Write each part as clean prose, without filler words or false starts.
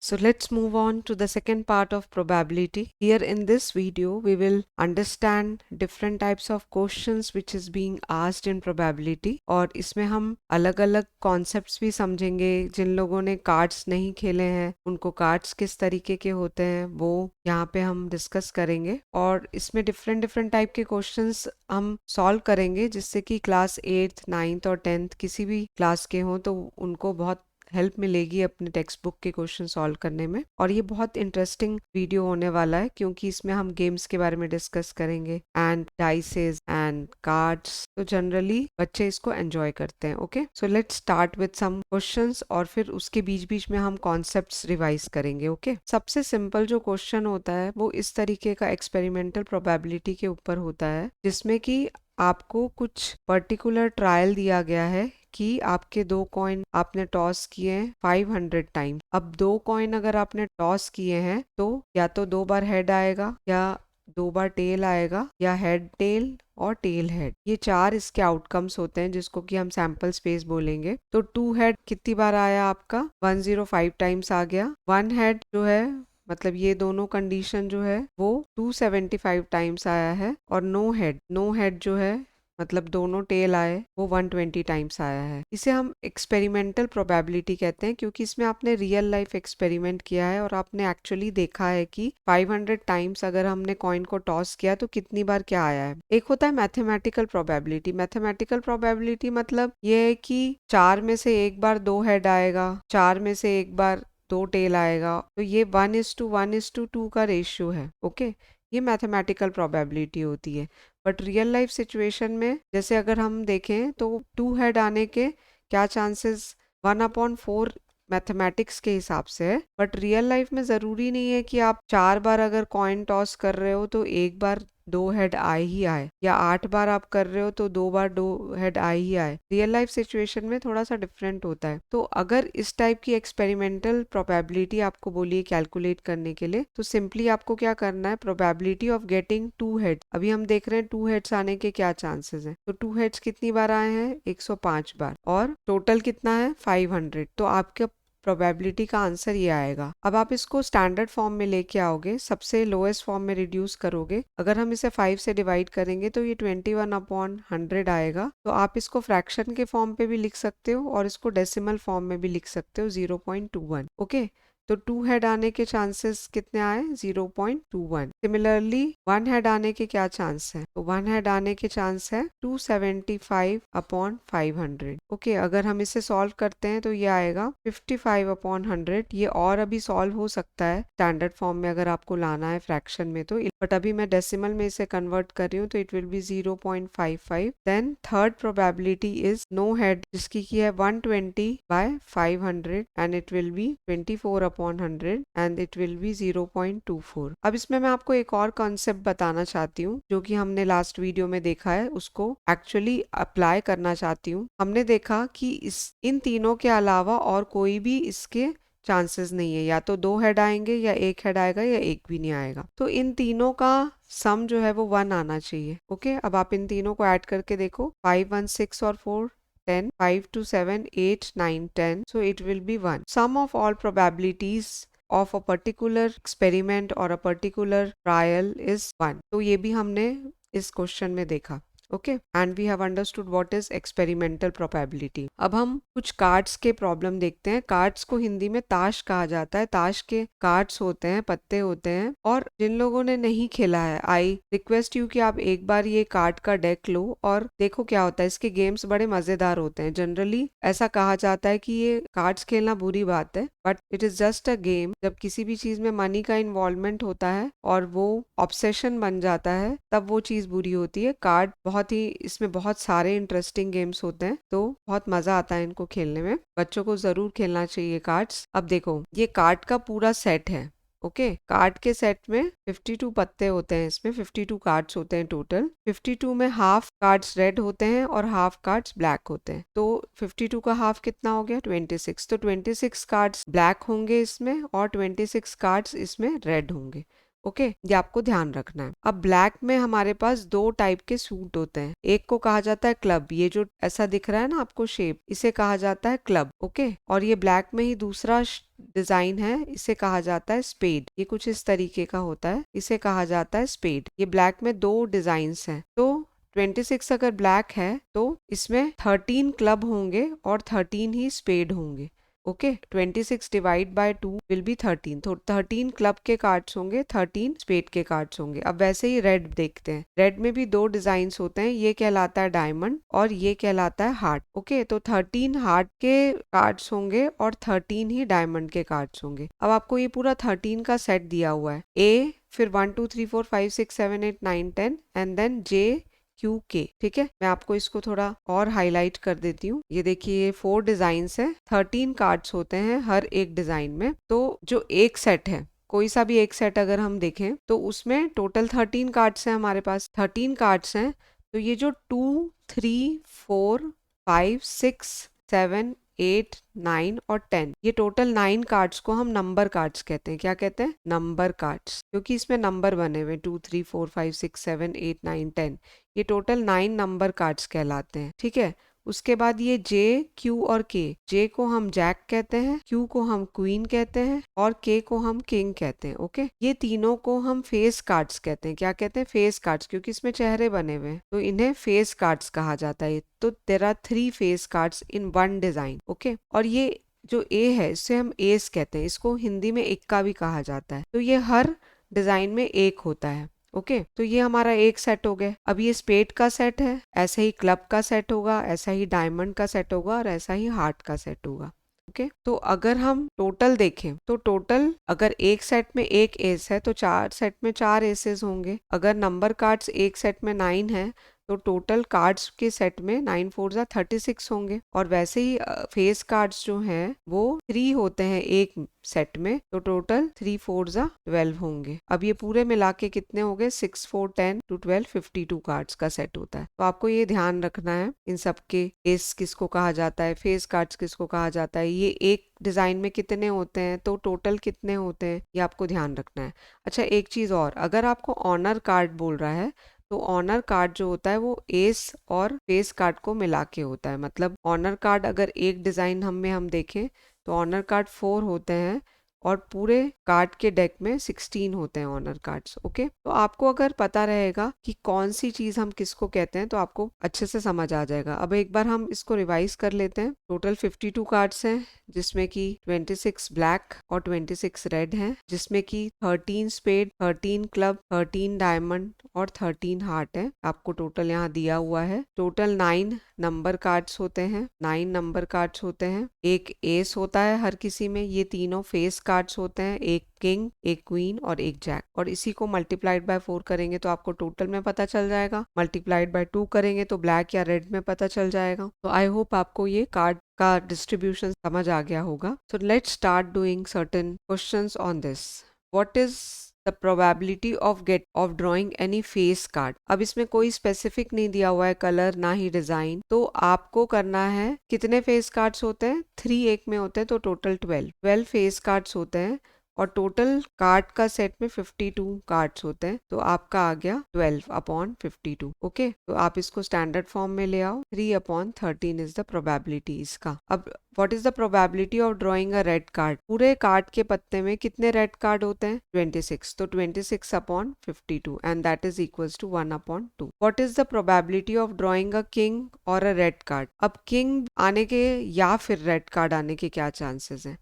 So let's move on to the second part of probability. Here in this video, we will understand different types of questions which is being asked in probability और इसमें हम अलग अलग concepts भी समझेंगे। जिन लोगों ने cards नहीं खेले हैं उनको कार्ड्स किस तरीके के होते हैं वो यहाँ पे हम डिस्कस करेंगे और इसमें डिफरेंट डिफरेंट टाइप के क्वेश्चंस हम सॉल्व करेंगे जिससे कि क्लास 8th 9th और 10th किसी भी क्लास के हों तो उनको बहुत हेल्प मिलेगी अपने टेक्स्ट बुक के क्वेश्चन सॉल्व करने में। और ये बहुत इंटरेस्टिंग वीडियो होने वाला है क्योंकि इसमें हम गेम्स के बारे में डिस्कस करेंगे एंड डाइसेस एंड कार्ड्स, तो जनरली बच्चे इसको एंजॉय करते हैं। Okay, so let's start with some questions और फिर उसके बीच बीच में हम कॉन्सेप्ट्स रिवाइज करेंगे। ओके, सबसे सिंपल जो क्वेश्चन होता है वो इस तरीके का एक्सपेरिमेंटल प्रोबेबिलिटी के ऊपर होता है जिसमें कि आपको कुछ पर्टिकुलर ट्रायल दिया गया है कि आपके दो कॉइन आपने टॉस किए हैं 500 टाइम। अब दो कॉइन अगर आपने टॉस किए हैं तो या तो 2 बार हेड आएगा या 2 बार टेल आएगा या हेड टेल और टेल हेड, ये 4 इसके आउटकम्स होते हैं जिसको कि हम सैंपल स्पेस बोलेंगे। तो 2 हेड कितनी बार आया आपका 105 टाइम्स आ गया। 1 हेड जो है मतलब ये दोनों कंडीशन जो है वो 275 टाइम्स आया है और नो हेड जो है मतलब दोनों टेल आए वो 120 टाइम्स आया है। इसे हम एक्सपेरिमेंटल प्रोबेबिलिटी कहते हैं क्योंकि इसमें आपने रियल लाइफ एक्सपेरिमेंट किया है और आपने एक्चुअली देखा है कि 500 टाइम्स अगर हमने कॉइन को टॉस किया तो कितनी बार क्या आया है। एक होता है मैथमेटिकल प्रोबेबिलिटी। मैथमेटिकल प्रोबेबिलिटी मतलब ये है कि 4 में से एक बार 2 हेड आएगा, 4 में से एक बार 2 टेल आएगा, तो ये 1:1:2 का रेशियो है। ओके, ये मैथमेटिकल प्रोबेबिलिटी होती है। बट रियल लाइफ सिचुएशन में जैसे अगर हम देखें तो 2 हेड आने के क्या चांसेस 1/4 मैथमेटिक्स के हिसाब से है। बट रियल लाइफ में ज़रूरी नहीं है कि आप 4 बार अगर कॉइन टॉस कर रहे हो तो एक बार 2 हेड आए ही आए, या 8 बार आप कर रहे हो तो 2 बार 2 हेड आए ही आए। रियल लाइफ सिचुएशन में थोड़ा सा डिफरेंट होता है। तो अगर इस टाइप की एक्सपेरिमेंटल प्रोबेबिलिटी आपको बोलिए कैलकुलेट करने के लिए तो सिंपली आपको क्या करना है, प्रोबेबिलिटी ऑफ गेटिंग 2 हेड्स। अभी हम देख रहे हैं 2 हेड्स आने के क्या चांसेस हैं। तो 2 हेड्स कितनी बार आए हैं 105 बार और टोटल कितना है 500। तो आपके प्रोबेबिलिटी का आंसर ये आएगा। अब आप इसको स्टैंडर्ड फॉर्म में लेके आओगे, सबसे लोएस्ट फॉर्म में रिड्यूस करोगे। अगर हम इसे 5 से डिवाइड करेंगे तो ये 21/100 आएगा। तो आप इसको फ्रैक्शन के फॉर्म पे भी लिख सकते हो और इसको डेसिमल फॉर्म में भी लिख सकते हो 0.21। ओके, तो 2 हेड आने के चांसेस कितने आए 0.21। सिमिलरली 1 हेड आने के क्या चांस है, तो 1 हेड आने के चांस है 275/500। ओके, अगर हम इसे सॉल्व करते हैं तो ये आएगा 55/100। ये और अभी सॉल्व हो सकता है स्टैंडर्ड फॉर्म में अगर आपको लाना है फ्रैक्शन में तो, बट अभी मैं डेसिमल में इसे कन्वर्ट कर रही हूँ तो it will be 0.55। Then third probability is no head जिसकी की है 120/500 and it will be 24/100 and it will be 0.24। अब इसमें मैं आपको एक और कॉन्सेप्ट बताना चाहती हूँ जो कि हमने लास्ट वीडियो में देखा है, उसको एक्चुअली अप्लाई करना चाहती हूँ। हमने देखा कि इन तीनों के अलावा और कोई भी इसके चांसेस नहीं है, या तो 2 हेड आएंगे या 1 हेड आएगा या एक भी नहीं आएगा। तो इन तीनों का सम जो है वो 1 आना चाहिए। ओके, अब आप इन तीनों को ऐड करके देखो, 5 1 6 और 4 10, 5 2 7 8 9 10, so it will be 1. Sum of all probabilities of a particular experiment or a particular trial is 1. तो ये भी हमने इस क्वेश्चन में देखा। Okay, and we have understood what is experimental probability. अब हम कुछ कार्ड्स के प्रॉब्लम देखते हैं। कार्ड्स को हिंदी में ताश कहा जाता है। ताश के कार्ड्स होते हैं, पत्ते होते हैं, और जिन लोगों ने नहीं खेला है आई रिक्वेस्ट यू कि आप एक बार ये कार्ड का डेक लो और देखो क्या होता है। इसके गेम्स बड़े मजेदार होते हैं। जनरली ऐसा कहा जाता है कि ये कार्ड्स खेलना बुरी बात है, but it is just a game. जब किसी भी चीज में मनी का इन्वॉल्वमेंट होता है और वो ऑब्सेशन बन जाता है तब वो चीज बुरी होती है। कार्ड इसमें बहुत सारे इंटरेस्टिंग गेम्स होते हैं तो बहुत मजा आता है इनको खेलने में। बच्चों को जरूर खेलना चाहिए कार्ड्स। अब देखो, ये कार्ड का पूरा सेट है। ओके, कार्ड के सेट में 52 पत्ते होते हैं। इसमें 52 कार्ड्स होते हैं टोटल। 52 में हाफ कार्ड्स रेड होते हैं और हाफ कार्ड्स ब्लैक होते हैं। तो 52 का हाफ कितना हो गया 26। तो 26 कार्ड्स ब्लैक होंगे इसमें और 26 कार्ड्स इसमें रेड होंगे। ओके, ये आपको ध्यान रखना है। अब ब्लैक में हमारे पास दो टाइप के सूट होते हैं, एक को कहा जाता है क्लब, ये जो ऐसा दिख रहा है ना आपको शेप, इसे कहा जाता है क्लब। ओके, और ये ब्लैक में ही दूसरा डिजाइन है, इसे कहा जाता है स्पेड। ये कुछ इस तरीके का होता है, इसे कहा जाता है स्पेड। ये ब्लैक में दो डिजाइन्स हैं। तो 26 अगर ब्लैक है तो इसमें 13 क्लब होंगे और 13 ही स्पेड होंगे। Okay, 26 divide by 2 will be 13, तो 13 क्लब के कार्ड्स होंगे, 13 स्पेड के कार्ड्स होंगे। अब वैसे ही रेड देखते हैं, रेड में भी दो डिजाइन्स होते हैं, ये कहलाता है डायमंड और ये कहलाता है हार्ट। ओके, तो 13 हार्ट के कार्ड्स होंगे और 13 ही डायमंड के कार्ड्स होंगे। अब आपको ये पूरा 13 का सेट दिया हुआ है, ए, फिर 1 2 3 4 5 6 7 8 9 10 एंड देन जे क्यू के। ठीक है, मैं आपको इसको थोड़ा और हाईलाइट कर देती हूँ। ये देखिए, ये 4 डिजाइन्स है, 13 कार्ड्स होते हैं हर एक डिजाइन में। तो जो एक सेट है, कोई सा भी एक सेट अगर हम देखें तो उसमें टोटल 13 कार्ड्स हैं, हमारे पास 13 कार्ड्स हैं। तो ये जो 2 3 4 5 6 7 8 9 और 10, ये टोटल 9 कार्ड्स को हम नंबर कार्ड्स कहते हैं। क्या कहते हैं? नंबर कार्ड्स, क्योंकि इसमें नंबर बने हुए 2 3 4 5 6 7 8 9 10, ये टोटल 9 नंबर कार्ड्स कहलाते हैं। ठीक है, उसके बाद ये जे क्यू और के, जे को हम जैक कहते हैं, क्यू को हम क्वीन कहते हैं और के को हम किंग कहते हैं। ओके, ये तीनों को हम फेस कार्ड्स कहते हैं। क्या कहते हैं? फेस कार्ड्स, क्योंकि इसमें चेहरे बने हुए हैं तो इन्हें फेस कार्ड्स कहा जाता है। तो there are 3 face cards in one design. Okay, और ये जो ए है इससे हम एस कहते हैं, इसको हिंदी में इक्का भी कहा जाता है। तो ये हर डिजाइन में एक होता है। ओके, तो ये हमारा एक सेट हो गया। अब ये स्पेड का सेट है, ऐसे ही क्लब का सेट होगा, ऐसा ही डायमंड का सेट होगा और ऐसा ही हार्ट का सेट होगा। ओके, तो अगर हम टोटल देखें तो टोटल अगर एक सेट में एक एस है तो 4 सेट में 4 एसेस होंगे। अगर नंबर कार्ड्स एक सेट में 9 है तो टोटल कार्ड्स के सेट में 9 4 जा 36 होंगे। और वैसे ही फेस कार्ड्स जो हैं वो 3 होते हैं एक सेट में, तो टोटल 3 4 जा 12 होंगे। अब ये पूरे मिला के कितने हो गए? 6 4 10 to 12 52 कार्ड्स का सेट होता है। तो आपको ये ध्यान रखना है इन सब के, एस किसको कहा जाता है, फेस कार्ड्स किसको कहा जाता है, ये एक डिजाइन में कितने होते हैं, तो टोटल कितने होते हैं, ये आपको ध्यान रखना है। अच्छा, एक चीज और, अगर आपको ऑनर कार्ड बोल रहा है तो ऑनर कार्ड जो होता है वो एस और फेस कार्ड को मिला के होता है। मतलब ऑनर कार्ड अगर एक डिजाइन हम देखें तो ऑनर कार्ड 4 होते हैं और पूरे कार्ड के डेक में 16 होते हैं ऑनर कार्ड्स। ओके, तो आपको अगर पता रहेगा कि कौन सी चीज हम किसको कहते हैं तो आपको अच्छे से समझ आ जाएगा। अब एक बार हम इसको रिवाइज कर लेते हैं। टोटल 52 कार्ड्स हैं, जिसमें कि 26 ब्लैक और 26 रेड हैं, जिसमें कि 13 स्पेड, 13 क्लब, 13 डायमंड और 13 हार्ट है। आपको टोटल यहाँ दिया हुआ है। टोटल 9 नंबर कार्ड्स होते हैं, 9 नंबर कार्ड्स होते हैं। एक एस होता है हर किसी में, ये तीनों फेस कार्ड्स होते हैं, एक किंग, एक क्वीन और एक जैक। और इसी को मल्टीप्लाइड बाय 4 करेंगे तो आपको टोटल में पता चल जाएगा। मल्टीप्लाइड बाय 2 करेंगे तो ब्लैक या रेड में पता चल जाएगा। तो आई होप आपको ये कार्ड का डिस्ट्रीब्यूशन समझ आ गया होगा। सो let's start doing certain questions on this. What is the probability of drawing any face card। अब इसमें कोई स्पेसिफिक नहीं दिया हुआ है कलर ना ही डिजाइन, तो आपको करना है, कितने फेस कार्ड्स होते हैं? 3 एक में होते हैं, तो टोटल 12 फेस कार्ड्स होते हैं और टोटल कार्ड का सेट में 52 कार्ड्स होते हैं। तो आपका आ गया 12/52। ओके, तो आप इसको स्टैंडर्ड फॉर्म में ले आओ। 3/13 इज द प्रोबेबिलिटी इसका। अब what is the probability of drawing a red card? पूरे कार्ड के पत्ते में कितने रेड कार्ड होते हैं? 26, तो 26/52 and that is equals to 1/2। What is the probability of drawing a king और अ रेड कार्ड? अब किंग आने के या फिर रेड कार्ड आने के क्या चांसेस हैं?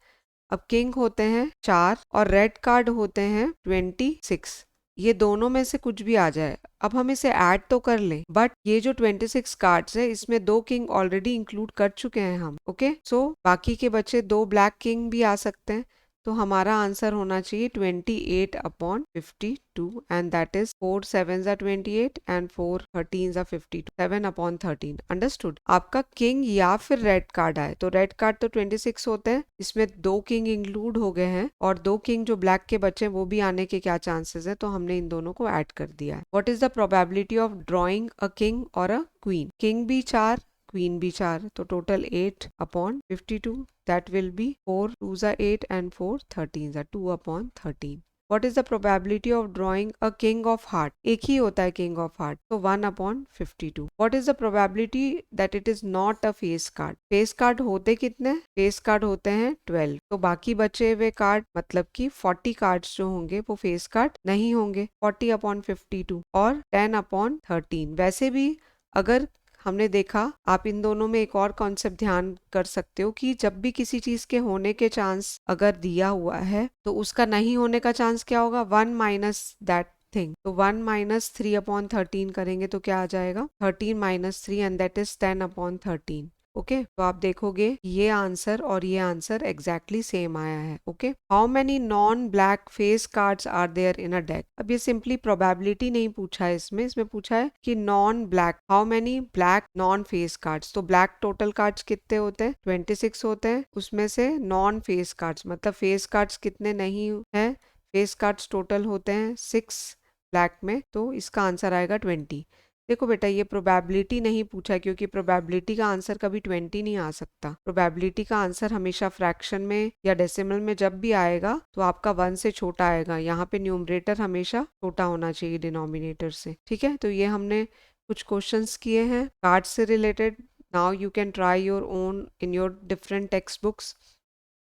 अब किंग होते हैं 4 और रेड कार्ड होते हैं 26। ये दोनों में से कुछ भी आ जाए। अब हम इसे ऐड तो कर लें, बट ये जो 26 कार्ड्स है इसमें 2 किंग ऑलरेडी इंक्लूड कर चुके हैं हम। ओके, सो बाकी के बचे 2 ब्लैक किंग भी आ सकते हैं। तो हमारा आंसर होना चाहिए 28/52 and that is 4 7s are 28 and 4 13s are 52, 7/13। Understood? आपका किंग या फिर रेड कार्ड आए, तो रेड कार्ड तो 26 होते हैं, इसमें 2 किंग इंक्लूड हो गए हैं और 2 किंग जो ब्लैक के बचे वो भी आने के क्या चांसेस है, तो हमने इन दोनों को ऐड कर दिया है। What is the probability of drawing a king और अ क्वीन? किंग भी 4, क्वीन भी 4, तो total 8/52। That will be 4 2s are 8 and 4 13s are 2/13। What is the probability of drawing a king of heart, एक ही होता है king of heart, तो 1/52। What is the probability that it is not a face card, face card होते कितने, face card होते हैं 12, तो बाकी बचे हुए कार्ड मतलब कि 40 कार्ड्स जो होंगे वो फेस कार्ड नहीं होंगे, 40/52 और 10/13। वैसे भी अगर हमने देखा, आप इन दोनों में एक और कॉन्सेप्ट ध्यान कर सकते हो कि जब भी किसी चीज के होने के चांस अगर दिया हुआ है तो उसका नहीं होने का चांस क्या होगा, 1 माइनस दैट थिंग, तो 1 माइनस 3/13 करेंगे तो क्या आ जाएगा, 13 minus 3 and that is 10/13। Okay, तो आप देखोगे ये आंसर और ये आंसर एग्जैक्टली सेम आया है। Okay, how many non black face cards are there in a deck. अब ये सिंपली प्रोबेबिलिटी नहीं पूछा है, इसमें पूछा है कि non black, how many black non face cards, तो ब्लैक टोटल कार्ड्स कितने होते हैं, 26 होते हैं, उसमें से नॉन फेस कार्ड्स मतलब फेस कार्ड्स कितने नहीं है, फेस कार्ड्स टोटल होते हैं 6 ब्लैक में, तो इसका आंसर आएगा 20। देखो बेटा, ये प्रोबेबिलिटी नहीं पूछा क्योंकि प्रोबेबिलिटी का आंसर कभी 20 नहीं आ सकता, प्रोबेबिलिटी का आंसर हमेशा फ्रैक्शन में या डेसिमल में जब भी आएगा तो आपका 1 से छोटा आएगा, यहाँ पे न्यूमरेटर हमेशा छोटा होना चाहिए डिनोमिनेटर से। ठीक है, तो ये हमने कुछ क्वेश्चंस किए हैं कार्ड से related. Now you can try your own in your different text books.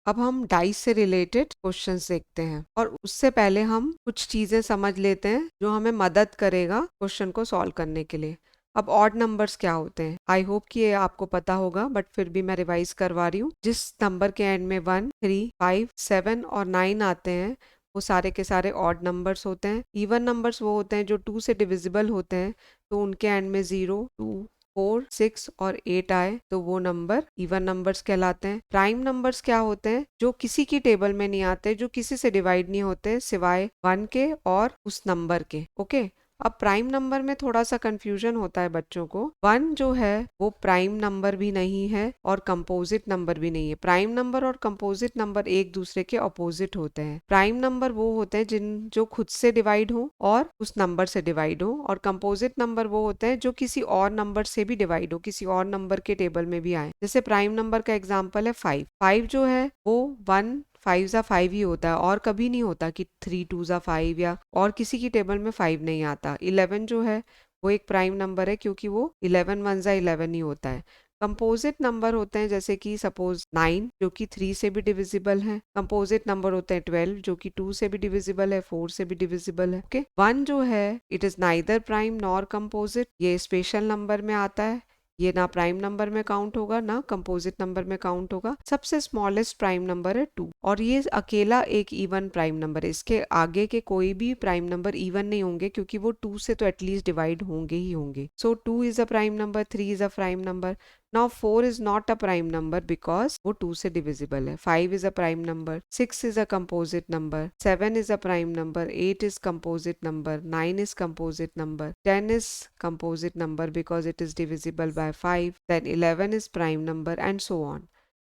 अब हम डाइस से रिलेटेड क्वेश्चंस देखते हैं और उससे पहले हम कुछ चीजें समझ लेते हैं जो हमें मदद करेगा क्वेश्चन को सॉल्व करने के लिए। अब ऑड नंबर्स क्या होते हैं, आई होप कि ये आपको पता होगा बट फिर भी मैं रिवाइज करवा रही हूँ। जिस नंबर के एंड में 1, 3, 5, 7 और 9 आते हैं वो सारे के सारे ऑड नंबर्स होते हैं। इवन नंबर्स वो होते हैं जो 2 से डिविजिबल होते हैं, तो उनके एंड में 0, 2, 4, 6 और 8 आए तो वो नंबर इवन नंबर्स कहलाते हैं। प्राइम नंबर्स क्या होते हैं, जो किसी की टेबल में नहीं आते, जो किसी से डिवाइड नहीं होते सिवाय 1 के और उस नंबर के। ओके, अब प्राइम नंबर में थोड़ा सा कंफ्यूजन होता है बच्चों को। 1 जो है वो प्राइम नंबर भी नहीं है और कंपोजिट नंबर भी नहीं है। प्राइम नंबर और कंपोजिट नंबर एक दूसरे के अपोजिट होते हैं। प्राइम नंबर वो होते हैं जिन जो खुद से डिवाइड हो और उस नंबर से डिवाइड हो, और कंपोजिट नंबर वो होते हैं जो किसी और नंबर से भी डिवाइड हो, किसी और नंबर के टेबल में भी आए। जैसे प्राइम नंबर का एग्जाम्पल है 5। 5 जो है वो 1 5 ज़ा 5 ही होता है और कभी नहीं होता कि 3 2 ज़ा 5 या और किसी की टेबल में 5 नहीं आता। 11 जो है वो एक प्राइम नंबर है क्योंकि वो 11 1 ज़ा 11 ही होता है। कंपोजिट नंबर होते हैं जैसे कि सपोज 9 जो कि 3 से भी डिविजिबल है। कंपोजिट नंबर होते हैं 12 जो कि 2 से भी डिविजिबल है, 4 से भी डिविजिबल है। ओके, 1 जो है it is neither prime nor composite, ये स्पेशल नंबर में आता है, ये ना प्राइम नंबर में काउंट होगा ना कंपोजिट नंबर में काउंट होगा। सबसे स्मॉलेस्ट प्राइम नंबर है 2 और ये अकेला एक इवन प्राइम नंबर है। इसके आगे के कोई भी प्राइम नंबर इवन नहीं होंगे क्योंकि वो 2 से तो एटलीस्ट डिवाइड होंगे ही होंगे। सो 2 is a prime number, 3 is a prime number. Now 4 is not a prime number because वो 2 से divisible है। 5 is a prime number, 6 is a composite number, 7 is a prime number, 8 is composite number, 9 is composite number, 10 is composite number because it is divisible by 5, then 11 is prime number and so on।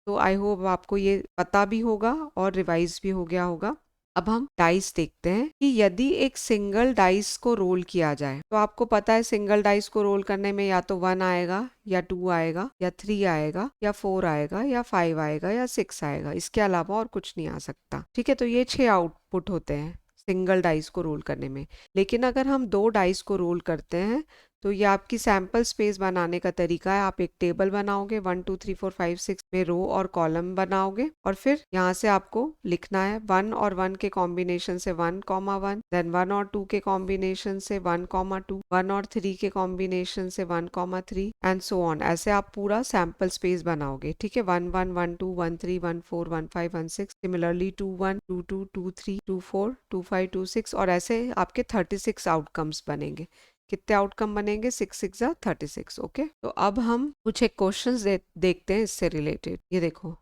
तो I hope आपको ये पता भी होगा और revise भी हो गया होगा। अब हम डाइस देखते हैं कि यदि एक सिंगल डाइस को रोल किया जाए, तो आपको पता है सिंगल डाइस को रोल करने में या तो 1 आएगा या 2 आएगा या 3 आएगा या 4 आएगा या 5 आएगा या 6 आएगा, इसके अलावा और कुछ नहीं आ सकता। ठीक है, तो ये 6 आउटपुट होते हैं सिंगल डाइस को रोल करने में। लेकिन अगर हम 2 डाइस को रोल करते हैं तो ये आपकी सैंपल स्पेस बनाने का तरीका है। आप एक टेबल बनाओगे 1 2 3 4 5 6 में रो और कॉलम बनाओगे और फिर यहाँ से आपको लिखना है 1 और 1 के कॉम्बिनेशन से 1 1, देन 1 और 2 के कॉम्बिनेशन से 1 2, 1 और 3 के कॉम्बिनेशन से 1 3 एंड सो ऑन। ऐसे आप पूरा सैंपल स्पेस बनाओगे। ठीक है, 1 1 1 2 1 3 1 4 1 5 1 6, सिमिलरली 2 1 2 2 2 3 2 4 2 5 2 6 और ऐसे आपके 36 आउटकम्स बनेंगे। कितने आउटकम बनेंगे, 6 6 36। ओके, तो अब हम कुछ एक क्वेश्चंस देखते हैं इससे रिलेटेड। ये देखो,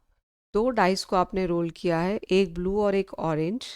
2 डाइस को आपने रोल किया है, एक ब्लू और एक ऑरेंज।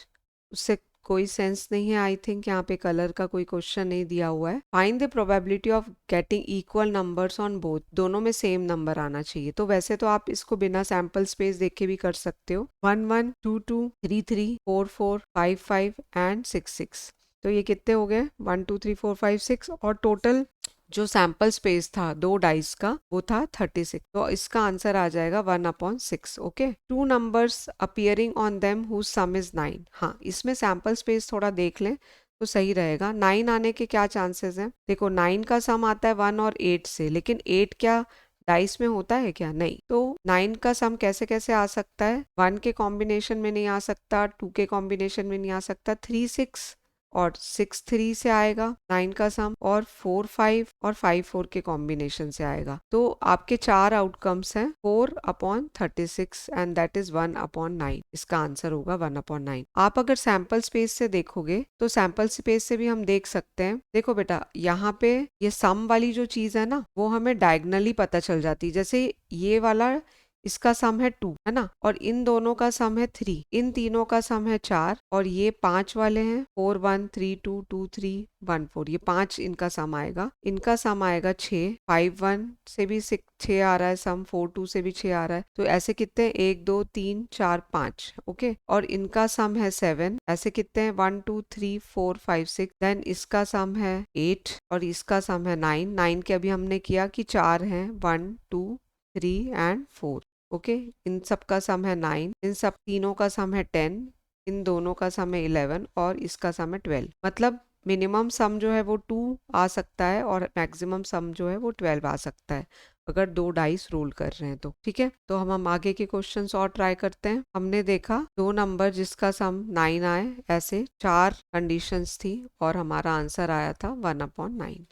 उससे कोई सेंस नहीं है, आई थिंक यहाँ पे कलर का कोई क्वेश्चन नहीं दिया हुआ है। Find the probability of getting equal numbers on both, दोनों में सेम नंबर आना चाहिए। तो वैसे तो आप इसको बिना सैंपल स्पेस देखे भी कर सकते हो। 1 1 2 2 3 3 4 4 5 5 एंड 6 6। तो ये कितने हो गए, 1 2 3 4 5 6 और टोटल जो सैंपल स्पेस था 2 डाइस का वो था 36, तो इसका आंसर आ जाएगा 1/6। Okay, 2 numbers appearing on them whose sum is 9। हाँ, इसमें सैंपल स्पेस थोड़ा देख लें तो सही रहेगा। 9 आने के क्या चांसेस हैं? देखो 9 का सम आता है 1 और 8 से, लेकिन 8 क्या डाइस में होता है क्या? नहीं। तो 9 का सम कैसे कैसे आ सकता है? 1 के कॉम्बिनेशन में नहीं आ सकता, 2 के कॉम्बिनेशन में नहीं आ सकता, 3 6 और 6 3 से आएगा 9 का सम, और 4 5 और 5 4 के कॉम्बिनेशन से आएगा। तो आपके 4 आउटकम्स हैं 4/36 एंड दैट इज 1/9। इसका आंसर होगा 1/9। आप अगर सैंपल स्पेस से देखोगे तो सैंपल स्पेस से भी हम देख सकते हैं। देखो बेटा, यहाँ पे ये सम वाली जो चीज है ना वो हमें डायगनली पता चल जाती है। जैसे ये वाला, इसका सम है 2, है ना, और इन दोनों का सम है 3, इन तीनों का सम है 4, और ये 5 वाले हैं 4 1 3 2 2 3 1 4, ये 5 इनका सम आएगा। इनका सम आएगा 6, 5 1 से भी 6 आ रहा है सम, 4 2 से भी 6 आ रहा है। तो ऐसे कितने? 1 2 3 4 5। ओके, और इनका सम है 7, ऐसे कितने हैं? 1 2 3 4 5 6। देन इसका सम है 8 और इसका सम है 9। 9 के अभी हमने किया कि 4 हैं, 1 2 3 एंड 4। ओके, इन सब का सम है 9, इन सब तीनों का सम है 10, इन दोनों का सम है 11 और इसका सम है 12। मतलब मिनिमम सम जो है वो 2 आ सकता है और मैक्सिमम सम जो है वो 12 आ सकता है अगर 2 डाइस रोल कर रहे हैं तो। ठीक है, तो हम आगे के क्वेश्चंस और ट्राई करते हैं। हमने देखा 2 नंबर जिसका सम 9 आए, ऐसे 4 कंडीशंस थी और हमारा आंसर आया था 1/9।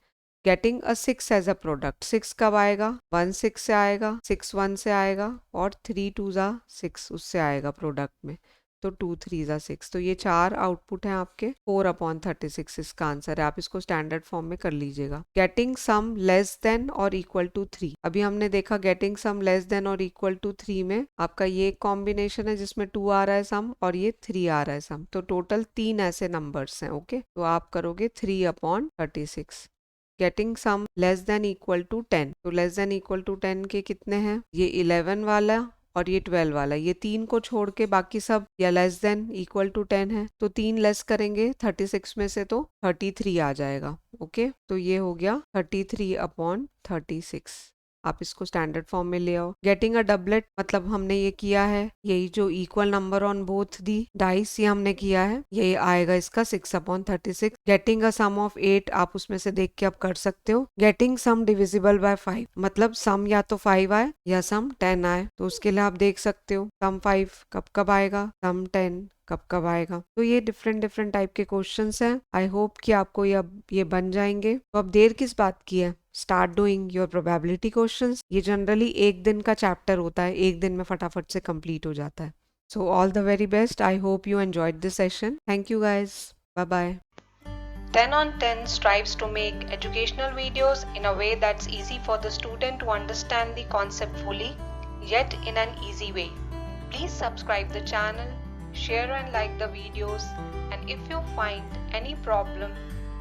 Getting a 6 as a product, 6 कब आएगा? 1 6 से आएगा, 6 1 से आएगा, और 3 2 जा 6 उससे आएगा प्रोडक्ट में, तो 2 3 जा 6। तो ये 4 आउटपुट हैं आपके। 4/36 इसका आंसर है। आप इसको स्टैंडर्ड फॉर्म में कर लीजिएगा। गेटिंग सम लेस देन और इक्वल टू 3, अभी हमने देखा गेटिंग सम लेस देन और इक्वल टू 3 में आपका ये कॉम्बिनेशन है जिसमें 2 आ रहा है सम और ये 3 आ रहा है सम, तो टोटल 3 ऐसे नंबर्स हैं। ओके, तो आप करोगे 3/36। Getting sum less than equal to 10, तो लेस देन इक्वल टू 10 के कितने हैं? ये 11 वाला और ये 12 वाला, ये 3 को छोड़ के बाकी सब या लेस देन इक्वल टू 10 है, तो 3 लेस करेंगे 36 में से तो 33 आ जाएगा। ओके, तो ये हो गया 33/36। आप इसको स्टैंडर्ड फॉर्म में ले आओ। गेटिंग अ डबलेट, मतलब हमने ये किया है, यही जो equal number on both the dice ये हमने किया है, ये आएगा इसका 6/36। गेटिंग अ सम ऑफ 8, आप उसमें से देख के आप कर सकते हो। गेटिंग सम डिविजिबल बाय 5, मतलब सम या तो 5 आए या सम 10 आए, तो उसके लिए आप देख सकते हो सम 5 कब कब आएगा, सम 10 कब कब आएगा। तो ये डिफरेंट टाइप के क्वेश्चंस हैं। आई होप कि आपको ये बन जाएंगे। तो अब देर किस बात की है, start doing your probability questions. ये जनरली 1 दिन का चैप्टर होता है, 1 दिन में फटाफट से कंप्लीट हो जाता है। So all the very best. I hope you enjoyed this session. Thank you guys. Bye-bye. 10 on 10 strives to make educational videos in a way that's easy for the student to understand the concept fully, yet in an easy way. Please subscribe the channel, share and like the videos, and if you find any problem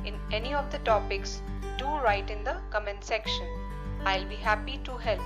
in any of the topics, do write in the comment section. I'll be happy to help.